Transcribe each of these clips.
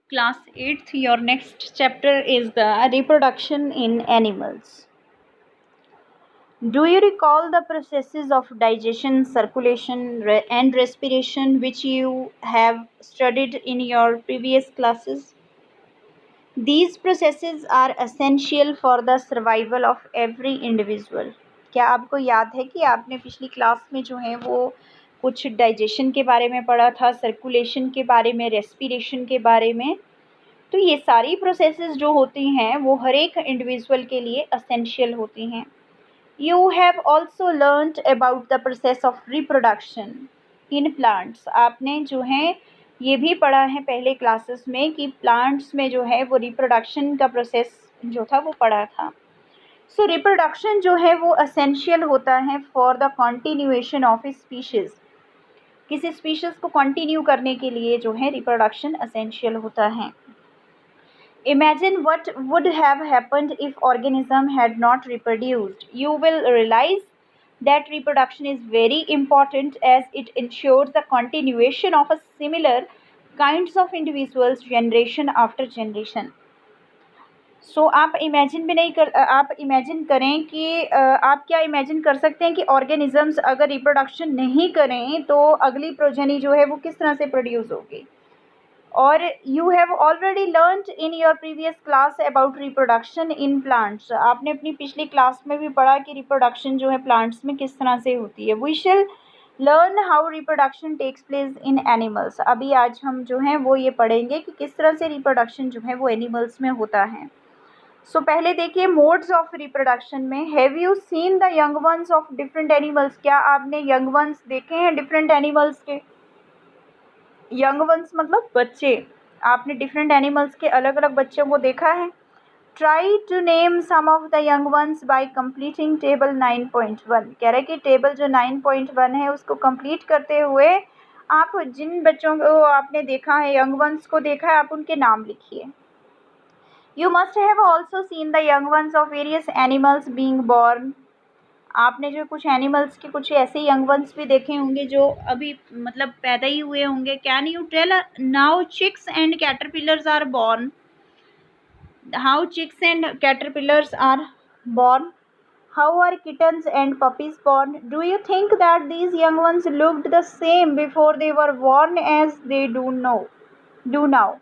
Class 8th, your next chapter is the reproduction in animals. Do you recall the processes of digestion, circulation, and respiration which you have studied in your previous classes? These processes are essential for the survival of every individual. क्या आपको याद है कि आपने पिछली class में जो है वो कुछ डाइजेशन के बारे में पढ़ा था, सर्कुलेशन के बारे में, रेस्पिरेशन के बारे में? तो ये सारी प्रोसेसेस जो होती हैं वो हर एक इंडिविजुअल के लिए असेंशियल होती हैं. You have also learned about the process of reproduction in plants. आपने जो है ये भी पढ़ा है पहले क्लासेस में कि प्लांट्स में जो है वो रिप्रोडक्शन का प्रोसेस जो था वो पढ़ा था. सो रिप्रोडक्शन जो है वो असेंशियल होता है for the continuation of A species. किसी स्पीशीज़ को कंटिन्यू करने के लिए जो है रिप्रोडक्शन असेंशियल होता है. Imagine what would have happened if organism had not reproduced. You will realize that reproduction is very important as it ensures the continuation of a similar kinds of individuals generation after generation. So आप imagine करें कि आप क्या imagine कर सकते हैं कि organisms अगर रिप्रोडक्शन नहीं करें तो अगली प्रोजेनी जो है वो किस तरह से प्रोड्यूस होगी. और you have already learned in your previous class about reproduction in plants. आपने अपनी पिछली क्लास में भी पढ़ा कि रिप्रोडक्शन जो है प्लांट्स में किस तरह से होती है. We shall learn how reproduction takes place in animals. अभी आज हम जो हैं वो ये पढ़ेंगे कि किस तरह से रिप्रोडक्शन जो है वो एनिमल्स में होता है. सो पहले देखिए मोड्स ऑफ रिप्रोडक्शन में. Have you seen the young once of different animals. क्या आपने यंग वंस देखे हैं डिफरेंट एनिमल्स के? यंग वंस मतलब बच्चे. आपने डिफरेंट एनिमल्स के अलग अलग बच्चों को देखा है. Try to name some of the young ones by completing table 9.1. कह रहे कि टेबल जो 9.1 है उसको कंप्लीट करते हुए आप जिन बच्चों को आपने देखा है, यंग वंस को देखा है, आप उनके नाम लिखिए. You must have also seen the young once of various animals being born. आपने जो कुछ एनिमल्स के कुछ ऐसे यंग वंस भी देखे होंगे जो अभी मतलब पैदा ही हुए होंगे. Can you tell now chicks and caterpillars are born. How chicks and caterpillars are born. How are kittens and puppies born. Do you think that these young ones looked the same before they were born as they do now.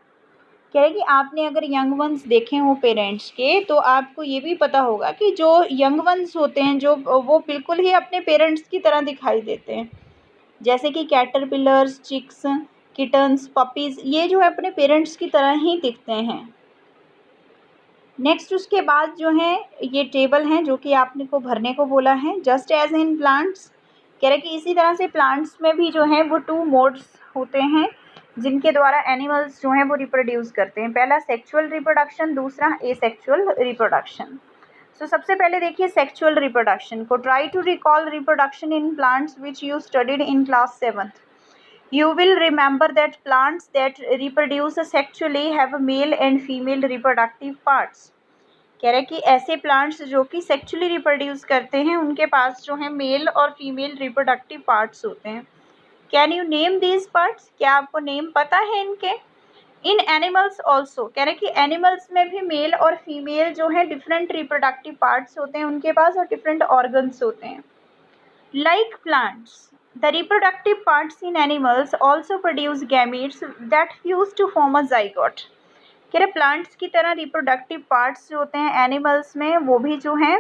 कह रहे कि आपने अगर young ones देखे हों parents के तो आपको ये भी पता होगा कि जो यंग वंस होते हैं जो वो बिल्कुल ही अपने पेरेंट्स की तरह दिखाई देते हैं. जैसे कि कैटरपिलर्स, चिक्स, किटन्स, पपीज़ ये जो है अपने पेरेंट्स की तरह ही दिखते हैं. नेक्स्ट उसके बाद जो है ये टेबल हैं जो कि आपने को भरने को बोला है. Just as in plants. कह रहे कि इसी तरह से प्लांट्स में भी जो है वो 2 मोड्स होते हैं जिनके द्वारा एनिमल्स जो हैं वो रिप्रोड्यूस करते हैं. पहला सेक्सुअल रिप्रोडक्शन, दूसरा एसेक्सुअल रिप्रोडक्शन. सो सबसे पहले देखिए सेक्सुअल रिप्रोडक्शन को. Try to recall reproduction in plants which you studied in class 7th. You will remember that plants that reproduce sexually have male and female reproductive parts. कह रहे कि ऐसे plants जो कि सेक्सुअली रिप्रोड्यूस करते हैं उनके पास जो है मेल और फीमेल रिप्रोडक्टिव पार्ट्स होते हैं. Can you name these parts. क्या आपको नेम पता है इनके? इन एनिमल्स ऑल्सो. कह रहे कि एनिमल्स में भी मेल और फीमेल जो है डिफरेंट रिप्रोडक्टिव पार्ट्स होते हैं उनके पास और डिफरेंट ऑर्गन्स होते हैं. Like plants, the reproductive parts in animals also produce gametes that fuse to form a zygote. कह रहे प्लांट्स की तरह रिप्रोडक्टिव पार्ट्स जो होते हैं एनिमल्स में वो भी जो हैं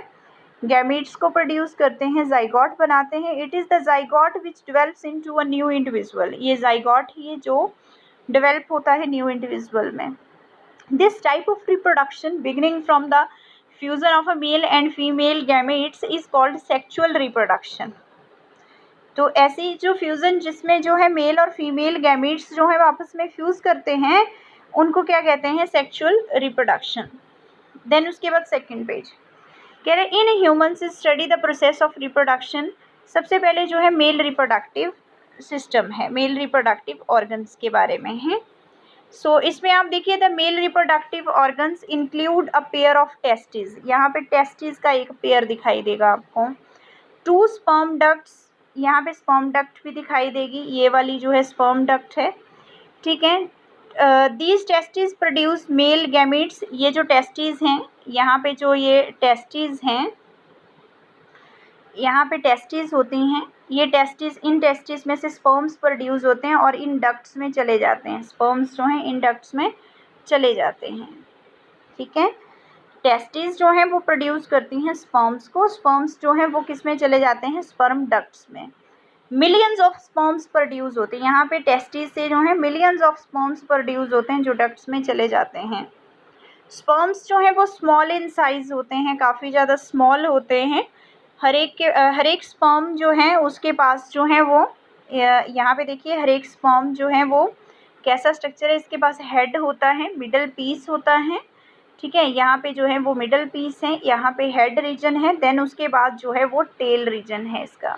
गैमीट्स को प्रोड्यूस करते हैं, जाइगोट बनाते हैं. It is the zygote which develops into a new individual. ये जाइगोट ही है जो डेवलप होता है न्यू इंडिविजुअल में. This type of reproduction beginning from the fusion of a male and female gametes is called sexual reproduction. तो ऐसी जो fusion जिसमें जो है मेल और फीमेल गैमेट्स जो है आपस में फ्यूज़ करते हैं उनको क्या कहते हैं? Sexual reproduction. देन उसके बाद सेकंड पेज कह रहे in humans study the process of reproduction. सबसे पहले जो है मेल रिप्रोडक्टिव सिस्टम है, मेल रिप्रोडक्टिव ऑर्गन्स के बारे में है. सो इसमें आप देखिए the male reproductive organs include a pair of testis. यहाँ पे टेस्टिस का एक पेयर दिखाई देगा आपको. 2 स्पर्म डक्ट्स. यहाँ पे स्पर्म डक्ट भी दिखाई देगी. ये वाली जो है स्पर्म डक्ट है, ठीक है. These testis produce male gametes. ये जो टेस्टिस हैं, यहाँ पे जो ये टेस्टिस हैं, यहाँ पे टेस्टिस होती हैं, ये टेस्टिस, इन टेस्टिस में से स्पर्म्स प्रोड्यूस होते हैं और इन डक्ट्स में चले जाते हैं। स्पर्म्स जो हैं इन डक्ट्स में चले जाते हैं। ठीक है, टेस्टिस जो हैं वो प्रोड्यूस करती हैं स्पर्म्स को, स्पर्म्स जो हैं वो किस में चले जाते हैं, स्पर्म डक्ट्स में। मिलियंस ऑफ स्पर्म्स प्रोड्यूस होते हैं, यहाँ पे टेस्टिस से जो है मिलियंस ऑफ स्पर्म्स प्रोड्यूस होते हैं जो डक्ट्स में चले जाते हैं। स्पर्म्स जो हैं वो स्मॉल इन साइज़ होते हैं, काफ़ी ज़्यादा स्मॉल होते हैं। हर एक स्पर्म जो है उसके पास जो है वो, यहाँ पे देखिए हर एक स्पर्म जो है वो कैसा स्ट्रक्चर है, इसके पास हेड होता है, मिडल पीस होता है। ठीक है, यहाँ पे जो है वो मिडल पीस है, यहाँ पे हेड रीजन है, देन उसके बाद जो है वो टेल रीजन है इसका।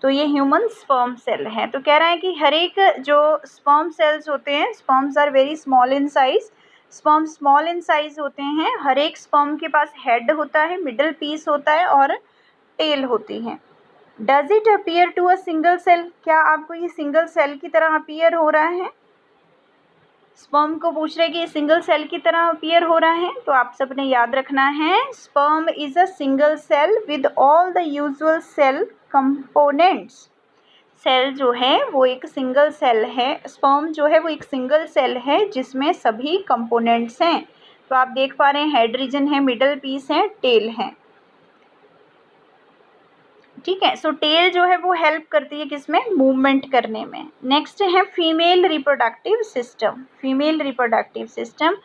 तो ये ह्यूमन स्पर्म सेल है। तो कह रहा है कि हर एक जो स्पर्म सेल्स होते हैं, sperms are very small in size, sperm small in size होते हैं। हर एक स्पर्म के पास हेड होता है, मिडल पीस होता है और टेल होती है। Does it appear to a single cell, क्या आपको ये सिंगल सेल की तरह अपीयर हो रहा है? स्पर्म को पूछ रहे कि ये सिंगल सेल की तरह अपीयर हो रहा है, तो आप सबने याद रखना है sperm is a single cell with all the usual cell components. Cell जो है वो एक सिंगल सेल है, स्पर्म जो है वो एक सिंगल सेल है जिसमें सभी कंपोनेंट्स हैं। तो आप देख पा रहे हैं हेड रीजन है, मिडल पीस है, टेल है। ठीक है, सो टेल जो है वो हेल्प करती है किसमें, मूवमेंट करने में। नेक्स्ट है female reproductive system, female reproductive system.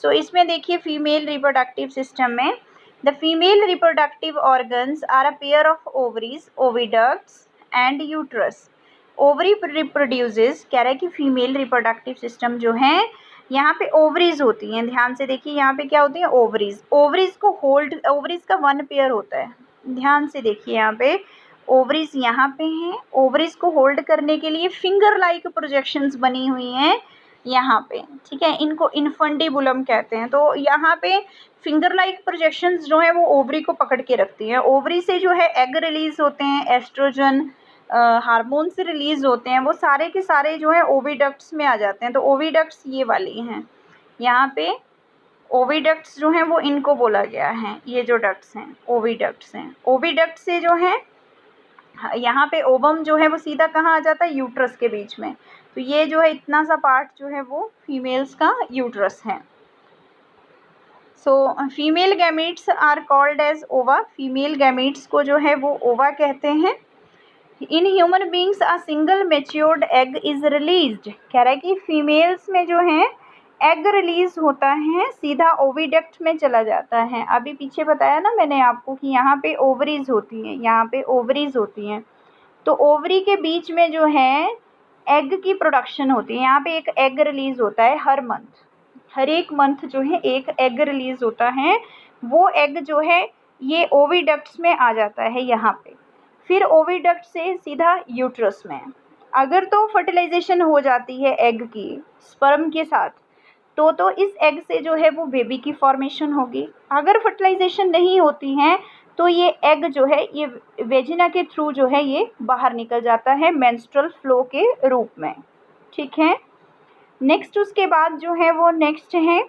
So इसमें देखिए फीमेल रिप्रोडक्टिव सिस्टम में the female reproductive organs are a pair of ovaries, oviducts and uterus. Ovary reproduces, कह रहा है कि फीमेल रिप्रोडक्टिव सिस्टम जो है यहाँ पे ओवरीज होती हैं, ध्यान से देखिए यहाँ पे क्या होती है, ओवरीज। ओवरीज को होल्ड, ओवरीज का वन पेयर होता है, ध्यान से देखिए यहाँ पे ओवरीज यहाँ पे हैं, ओवरीज को होल्ड करने के लिए फिंगर लाइक प्रोजेक्शंस बनी हुई हैं यहाँ पे। ठीक है, इनको इन्फंडिबुलम कहते हैं। तो यहाँ पे फिंगर लाइक प्रोजेक्शंस जो है वो ओवरी को पकड़ के रखती हैं। ओवरी से जो है एग रिलीज होते हैं, एस्ट्रोजन हार्मोन्स रिलीज होते हैं, वो सारे के सारे जो है ओविडक्ट्स में आ जाते हैं। तो ओविडक्ट्स ये वाली हैं, यहाँ पे ओविडक्ट्स जो हैं वो इनको बोला गया है, ये जो डक्ट्स हैं ओविडक्ट्स हैं। ओविडक्ट से जो है यहाँ पे ओवम जो है वो सीधा कहाँ आ जाता है, यूट्रस के बीच में। तो ये जो है इतना सा पार्ट जो है वो फीमेल्स का यूट्रस है। So female gametes are called as ova, female gametes को जो है वो ओवा कहते हैं। In human beings a single matured egg is released, कह रहा है कि फीमेल्स में जो है एग रिलीज होता है, सीधा ओविडक्ट में चला जाता है। अभी पीछे बताया ना मैंने आपको कि यहाँ पे ओवरीज होती हैं, यहाँ पे ओवरीज होती हैं। तो ओवरी के बीच में जो है एग की प्रोडक्शन होती है, यहाँ पे एक एग रिलीज होता है हर मंथ, हर एक मंथ जो है एक एग रिलीज होता है। वो एग जो है ये ओविडक्ट्स में आ जाता है यहाँ पे, फिर ओविडक्ट से सीधा यूट्रस में। अगर तो फर्टिलाइजेशन हो जाती है एग की स्पर्म के साथ, तो इस एग से जो है वो बेबी की फॉर्मेशन होगी। अगर फर्टिलाइजेशन नहीं होती है तो ये एग जो है ये वेजिना के थ्रू जो है ये बाहर निकल जाता है मेंस्ट्रुअल फ्लो के रूप में। ठीक है, नेक्स्ट उसके बाद जो है वो नेक्स्ट है,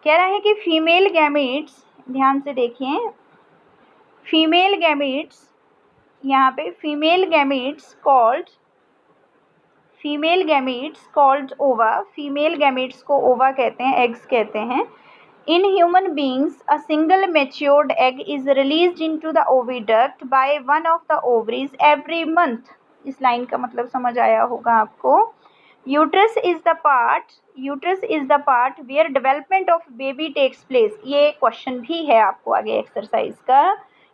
कह रहा है कि फीमेल गैमेट्स, ध्यान से देखिए फीमेल गैमेट्स, यहाँ पे female gametes called ova, female gametes को ओवा कहते हैं, एग्स कहते हैं। In human beings a single matured egg is released into the oviduct by one of the ovaries every month. इस लाइन का मतलब समझ आया होगा आपको। Uterus is the part where development of baby takes place. ये क्वेश्चन भी है आपको आगे एक्सरसाइज का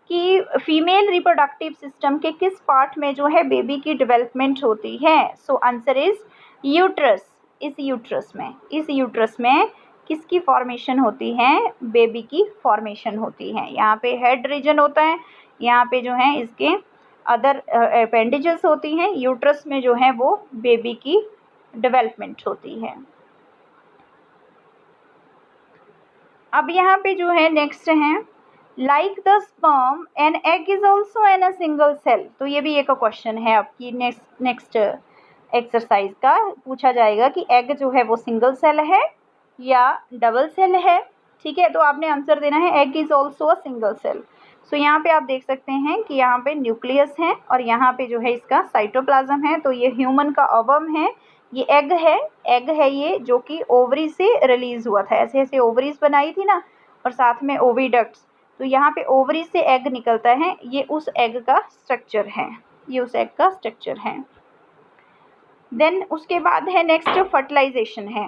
कि फीमेल रिप्रोडक्टिव सिस्टम के किस पार्ट में जो है बेबी की डेवलपमेंट होती है। So answer is uterus. इस यूट्रस में किसकी फॉर्मेशन होती है, बेबी की फॉर्मेशन होती है। यहाँ पे हेड रीजन होता है, यहाँ पे जो है इसके अदर अपेंडेजेस होती हैं, यूट्रस में जो है वो बेबी की डेवलपमेंट होती है। अब यहाँ पे जो है नेक्स्ट है like the sperm an egg is also an a single cell. तो ये भी एक क्वेश्चन है आपकी नेक्स्ट एक्सरसाइज का पूछा जाएगा कि एग जो है वो सिंगल सेल है या डबल सेल है। ठीक है, तो आपने आंसर देना है egg is also a single cell. So यहाँ पे आप देख सकते हैं कि यहाँ पे न्यूक्लियस है और यहाँ पे जो है इसका साइटोप्लाज्म है। तो ये ह्यूमन का ओवम है, ये एग है ये, जो कि ओवरी से रिलीज हुआ था। ऐसे ऐसे ओवरीज बनाई थी ना, और साथ में ओविडक्ट्स। तो यहाँ पे ओवरी से एग निकलता है, ये उस एग का स्ट्रक्चर है, ये उस एग का स्ट्रक्चर है। देन उसके बाद है नेक्स्ट फर्टिलाइजेशन है।